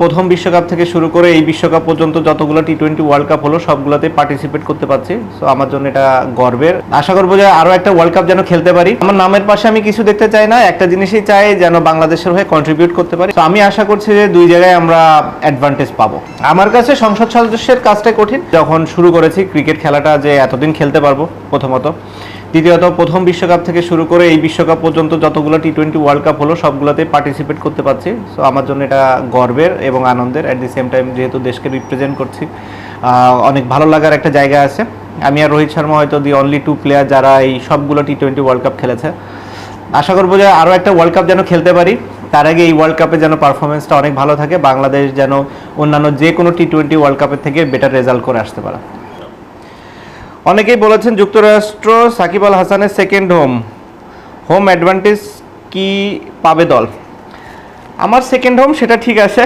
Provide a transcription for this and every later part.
প্রথম বিশ্বকাপ থেকে শুরু করে এই বিশ্বকাপ পর্যন্ত যতগুলো টি-20 ওয়ার্ল্ড কাপ হলো সবগুলোতে পার্টিসিপেট করতে পারছি। সো আমার জন্য এটা গর্বের। আশা করবো যে আরো একটা ওয়ার্ল্ড কাপ যেন খেলতে পারি। আমার নামের পাশে আমি কিছু দেখতে চাই না, একটা জিনিসই চাই যেন বাংলাদেশের হয়ে কন্ট্রিবিউট করতে পারি। তো আমি আশা করছি যে দুই জায়গায় আমরা অ্যাডভান্টেজ পাবো। আমার কাছে সংসদ সদস্যের কাজটা কঠিন। যখন শুরু করেছি ক্রিকেট খেলাটা যে এতদিন খেলতে পারবো প্রথমত, দ্বিতীয়ত প্রথম বিশ্বকাপ থেকে শুরু করে এই বিশ্বকাপ পর্যন্ত যতগুলো টি-20 ওয়ার্ল্ড কাপ হলো সবগুলোতে পার্টিসিপেট করতে পারছি। সো আমার জন্য এটা গর্বের এবং আনন্দের। অ্যাট দি সেম টাইম যেহেতু দেশকে রিপ্রেজেন্ট করছি, অনেক ভালো লাগার একটা জায়গা আছে। আমি আর রোহিত শর্মা হয়তো দি অনলি টু প্লেয়ার যারা এই সবগুলো টি-20 ওয়ার্ল্ড কাপ খেলেছে। আশা করবো যে আরও একটা ওয়ার্ল্ড কাপ যেন খেলতে পারি। তার আগে এই ওয়ার্ল্ড কাপে যেন পারফরমেন্সটা অনেক ভালো থাকে, বাংলাদেশ যেন অন্যান্য যে কোনো টি-20 ওয়ার্ল্ড কাপের থেকে বেটার রেজাল্ট করে আসতে পারে। অনেকেই বলেছেন যুক্তরাষ্ট্র সাকিব আল হাসানের সেকেন্ড হোম অ্যাডভান্টেজ কি পাবে দল? আমার সেকেন্ড হোম সেটা ঠিক আছে,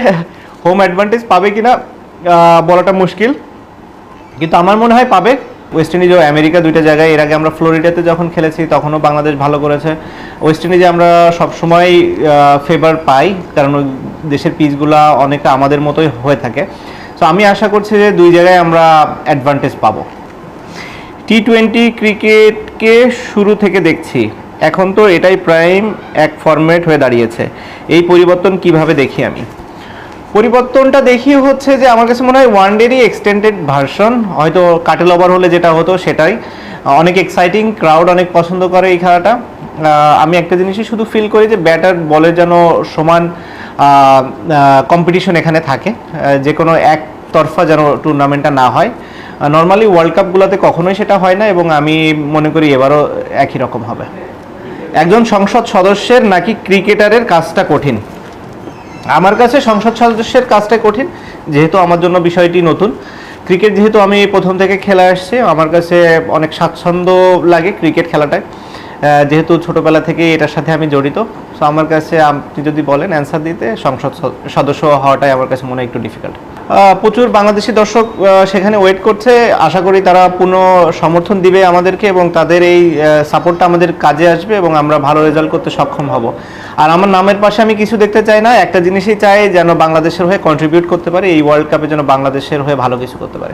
হোম অ্যাডভান্টেজ পাবে কিনা বলাটা মুশকিল, কিন্তু আমার মনে হয় পাবে। ওয়েস্ট ইন্ডিজ ও আমেরিকা দুইটা জায়গায়, এর আগে আমরা ফ্লোরিডাতে যখন খেলেছি তখনও বাংলাদেশ ভালো করেছে। ওয়েস্ট ইন্ডিজে আমরা সবসময় ফেভার পাই, কারণ ওই দেশের পিচগুলা অনেকটা আমাদের মতোই হয়ে থাকে। সো আমি আশা করছি যে দুই জায়গায় আমরা অ্যাডভান্টেজ পাবো। টি-20 ক্রিকেটকে শুরু থেকে দেখছি, এখন তো এটাই প্রাইম এক ফরম্যাট হয়ে দাঁড়িয়েছে। এই পরিবর্তন কিভাবে দেখি আমি? পরিবর্তনটা দেখি হচ্ছে যে আমার কাছে মনে হয় ওয়ানডেরই এক্সটেন্ডেড ভার্সন, হয়তো কাটেল ওভার হলে যেটা হতো সেটাই। অনেক এক্সাইটিং, ক্রাউড অনেক পছন্দ করে এই খেলাটা। আমি একটা জিনিসই শুধু ফিল করি যে ব্যাটার বলে যেন সমান কম্পিটিশন এখানে থাকে, যে কোনো একতরফা যেন টুর্নামেন্টটা না হয়। নর্মালি ওয়ার্ল্ড কাপগুলোতে কখনোই সেটা হয় না, এবং আমি মনে করি এবারও একই রকম হবে। একজন সংসদ সদস্যের নাকি ক্রিকেটারের কাজটা কঠিন? আমার কাছে সংসদ সদস্যের কাজটা কঠিন, যেহেতু আমার জন্য বিষয়টি নতুন। ক্রিকেট যেহেতু আমি প্রথম থেকে খেলে আসছি, আমার কাছে অনেক স্বাচ্ছন্দ্য লাগে ক্রিকেট খেলাটায়, যেহেতু ছোটোবেলা থেকে এটার সাথে আমি জড়িত। সো আমার কাছে আপনি যদি বলেন অ্যান্সার দিতে, সংসদ সদস্য হওয়াটাই আমার কাছে মনে হয় একটু ডিফিকাল্ট। প্রচুর বাংলাদেশি দর্শক সেখানে ওয়েট করছে, আশা করি তারা পূর্ণ সমর্থন দিবে আমাদেরকে, এবং তাদের এই সাপোর্টটা আমাদের কাজে আসবে এবং আমরা ভালো রেজাল্ট করতে সক্ষম হব। আর আমার নামের পাশে আমি কিছু দেখতে চাই না, একটা জিনিসই চাই যেন বাংলাদেশের হয়ে কন্ট্রিবিউট করতে পারে, এই ওয়ার্ল্ড কাপে যেন বাংলাদেশের হয়ে ভালো কিছু করতে পারে।